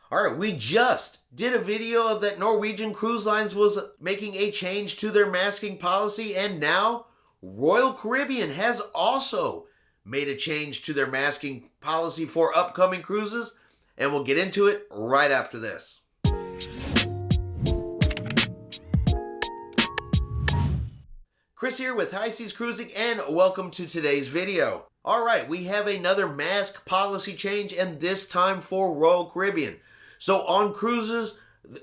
All right, we just did a video that Norwegian Cruise Lines was making a change to their masking policy, and now Royal Caribbean has also made a change to their masking policy for upcoming cruises, and we'll get into it right after this. Chris here with High Seas Cruising, and welcome to today's video. All right, we have another mask policy change, and this time for Royal Caribbean. So on cruises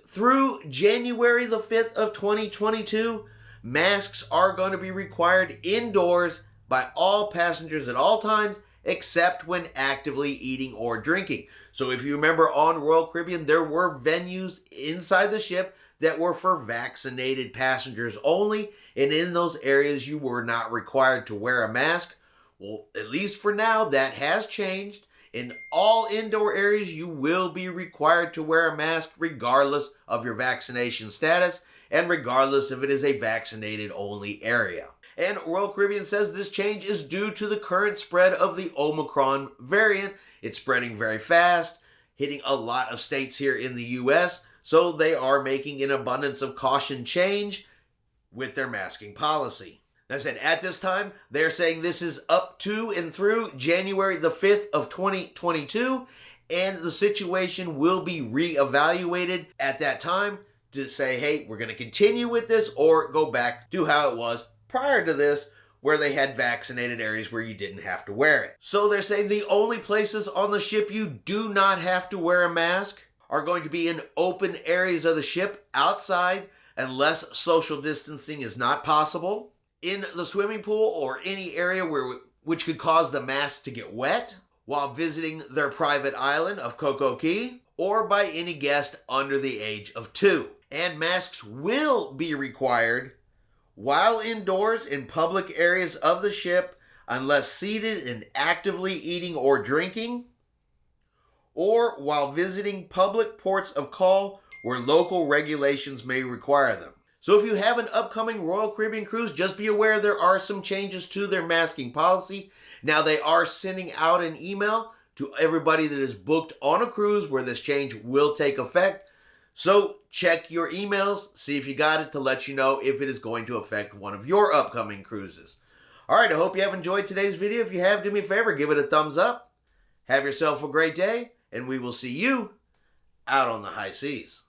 through January the 5th of 2022, masks are going to be required indoors by all passengers at all times, except when actively eating or drinking. So if you remember, on Royal Caribbean, there were venues inside the ship that were for vaccinated passengers only, and in those areas you were not required to wear a mask. Well, at least for now, that has changed. In all indoor areas, you will be required to wear a mask regardless of your vaccination status and regardless if it is a vaccinated only area. And Royal Caribbean says this change is due to the current spread of the Omicron variant. It's spreading very fast, hitting a lot of states here in the US, so they are making an abundance of caution change with their masking policy. As I said, at this time, they're saying this is up to and through January the 5th of 2022, and the situation will be reevaluated at that time to say, hey, we're going to continue with this or go back to how it was prior to this, where they had vaccinated areas where you didn't have to wear it. So they're saying the only places on the ship you do not have to wear a mask are going to be in open areas of the ship outside, unless social distancing is not possible, in the swimming pool or any area which could cause the mask to get wet, while visiting their private island of Coco Cay, or by any guest under the age of 2. And masks will be required while indoors in public areas of the ship, unless seated and actively eating or drinking, or while visiting public ports of call where local regulations may require them. So if you have an upcoming Royal Caribbean cruise, just be aware there are some changes to their masking policy. Now, they are sending out an email to everybody that is booked on a cruise where this change will take effect. So check your emails, see if you got it, to let you know if it is going to affect one of your upcoming cruises. All right, I hope you have enjoyed today's video. If you have, do me a favor, give it a thumbs up. Have yourself a great day, and we will see you out on the high seas.